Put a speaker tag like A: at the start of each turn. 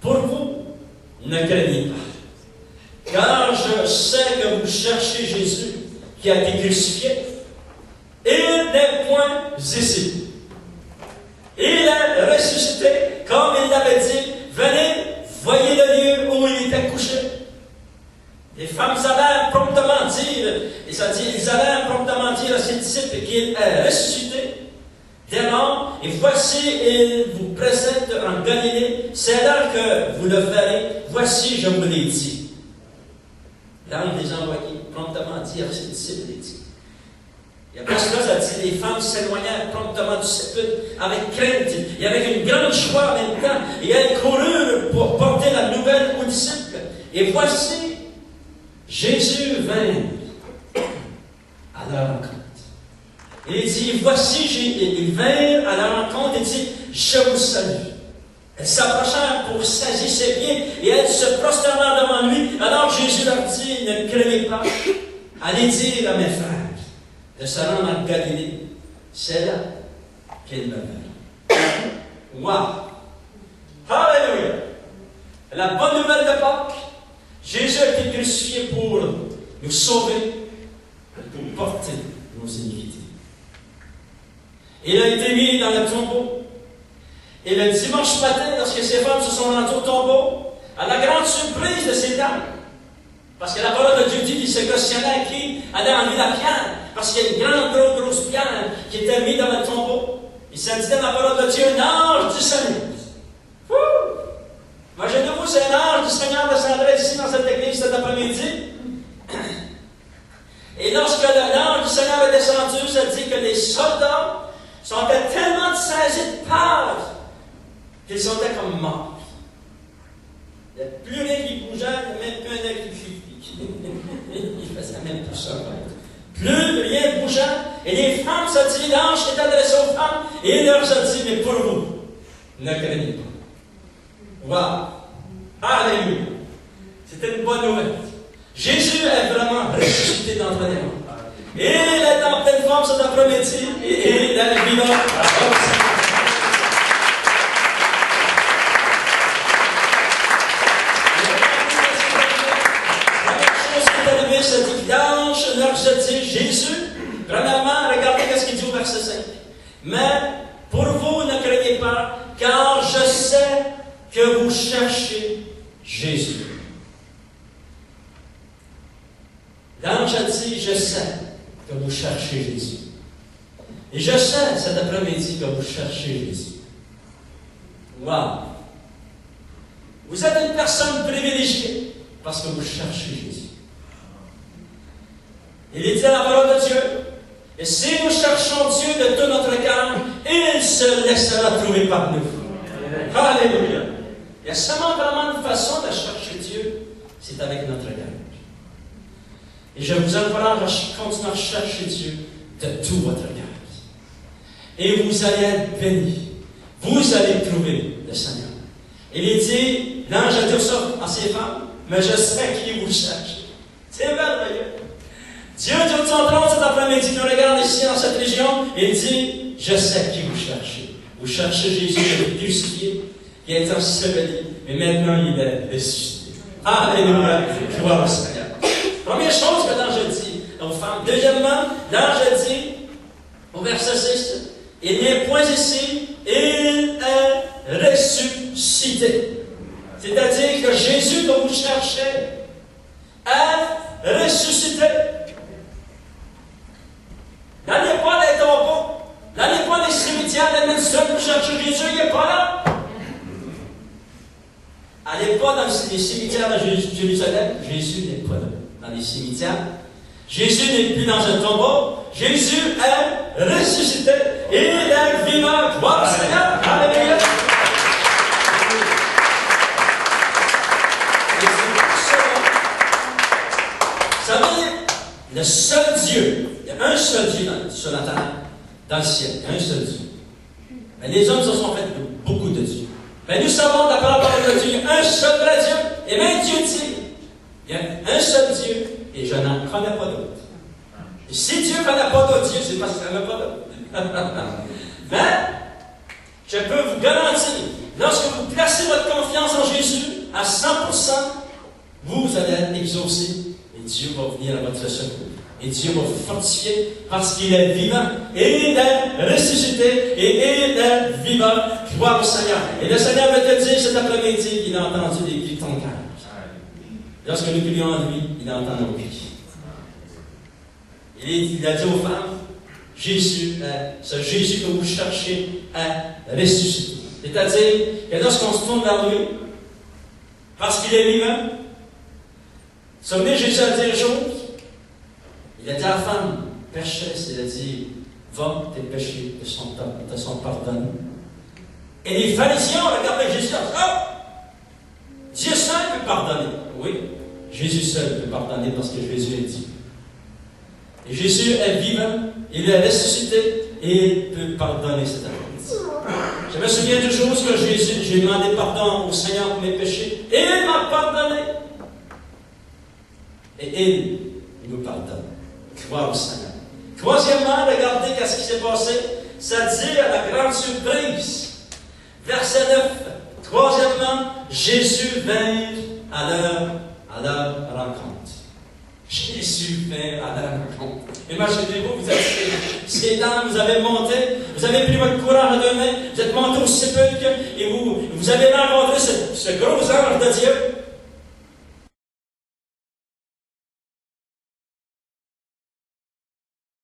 A: Pour vous, ne craignez pas. Car je sais que vous cherchez Jésus qui a été crucifié. Il n'est point ici. Il est ressuscité, comme il l'avait dit. Venez, voyez le lieu où il était couché. Les femmes allaient promptement dire, et ça dit, ils allaient promptement dire à ses disciples qu'il est ressuscité des morts, et voici, il vous précède en Galilée, c'est là que vous le verrez, voici, je vous l'ai dit. L'ange les envoyés promptement dire à ses disciples, il dit. Et après cela, ça dit, les femmes s'éloignèrent promptement du sépulcre avec crainte et avec une grande joie en même temps, et elles coururent pour porter la nouvelle aux disciples. Et voici, Jésus vint à leur rencontre. Et il dit, voici, il vint à leur rencontre et dit, je vous salue. Elles s'approchèrent pour saisir ses pieds et elles se prosternèrent devant lui. Alors Jésus leur dit, ne craignez pas, allez dire à mes frères de se rendre en Galilée. C'est là qu'ils me verront. Wow! Alléluia! La bonne nouvelle de Pâques, Jésus a été crucifié pour nous sauver, pour porter nos iniquités. Il a été mis dans le tombeau. Et le dimanche matin, lorsque ces femmes se sont rendues au tombeau, à la grande surprise de ces dames, parce que la parole de Dieu dit qu'il se questionnait qui allait enlever la pierre, parce qu'il y a une grande, grosse pierre qui était mise dans le tombeau. Il s'est dit dans la parole de Dieu, un ange du Seigneur. Imaginez-vous, c'est un ange du Seigneur descendrait ici dans cette église cet après-midi. Et lorsque l'ange du Seigneur est descendu, ça dit que les soldats sont tellement saisis de peur qu'ils étaient comme morts. Il n'y a plus rien qui bougeait, il n'y a même plus un œil qui faisait même tout ça. Plus rien bougeant. Et les femmes se disent, l'ange est adressé aux femmes, et il leur a dit, mais pour vous, ne craignez pas. Wow! Alléluia! C'était une bonne nouvelle. Jésus est vraiment ressuscité d'entre les morts. Et il est en pleine forme cet après-midi, et il est vivant. Se dit l'ange leur dit Jésus, premièrement, regardez ce qu'il dit au verset 5. Mais pour vous, ne craignez pas, car je sais que vous cherchez Jésus. L'ange a dit, je sais que vous cherchez Jésus. Et je sais cet après-midi que vous cherchez Jésus. Wow! Vous êtes une personne privilégiée parce que vous cherchez Jésus. Il est dit dans la parole de Dieu, et si nous cherchons Dieu de tout notre cœur, il se laissera trouver par nous. Alléluia! Il y a seulement vraiment une façon de chercher Dieu, c'est avec notre cœur. Et je vous encourage à continuer à chercher Dieu de tout votre cœur. Et vous allez être bénis. Vous allez trouver le Seigneur. Il est dit, l'ange a dit ça à ses femmes, mais je sais qui vous cherche. C'est merveilleux. Dieu dit au trône cet après-midi, nous regarde ici dans cette région, et il dit, je sais qui vous cherchez. Vous cherchez Jésus qui est crucifié, qui est enseveli, mais maintenant il est ressuscité. Alléluia! Gloire au Seigneur. Première chose que l'ange dit aux femmes. Deuxièmement, l'ange dit, au verset 6, il n'est point ici, il est ressuscité. C'est-à-dire que Jésus que vous cherchez est ressuscité. Là, il n'est pas des tombeaux. Là, il n'est pas des cimetières, des médecins pour chercher Jésus, il n'est pas là. Allez pas dans les cimetières de Jérusalem, Jésus n'est pas là. Dans les cimetières, Jésus n'est plus dans un tombeau, Jésus est ressuscité, il est vivant. Gloire au Seigneur. Alléluia. Vous savez, le seul Dieu, il y a un seul Dieu sur la terre, dans le ciel, il y a un seul Dieu. Mais les hommes se sont fait de beaucoup de dieux. Mais nous savons, d'après la parole de Dieu, il y a un seul vrai Dieu, et même Dieu dit, il y a un seul Dieu, et je n'en connais pas d'autre. Et si Dieu ne connaît pas d'autre Dieu, c'est parce qu'il n'y en a pas d'autre. Mais, je peux vous garantir, Lorsque vous placez votre confiance en Jésus à 100%, vous allez être exaucé et Dieu va venir à votre secours. Et Dieu va vous fortifier parce qu'il est vivant et il est ressuscité et il est vivant. Gloire au Seigneur. Et le Seigneur va te dire cet après-midi qu'il a entendu les cris de ton cœur. Lorsque nous crions à lui, il entend nos cris. Il a dit aux femmes, Jésus, ce Jésus que vous cherchez est ressuscité. C'est-à-dire que lorsqu'on se tourne vers lui, parce qu'il est vivant, souvenez, Jésus a dit une chose. Il a dit à la femme, pécheresse, il a dit, va, tes péchés te sont pardonnés. Et les pharisiens regardaient Jésus et ont dit, oh! Dieu seul peut pardonner. Oui, Jésus seul peut pardonner parce que Jésus est dit. Et Jésus est vivant, il est ressuscité et il peut pardonner cet après-midi. Je me souviens du jour que j'ai demandé pardon au Seigneur pour mes péchés et il m'a pardonné. Et il nous pardonne. Gloire au Seigneur. Troisièmement, regardez ce qui s'est passé. Ça dit à la grande surprise. Verset 9. Troisièmement, Jésus vint à leur rencontre. Jésus vint à leur rencontre. Imaginez-vous, vous êtes ces dames, vous avez monté, vous avez pris votre courage à deux mains, vous êtes monté au sépulcre et vous avez rencontré ce gros ange de Dieu.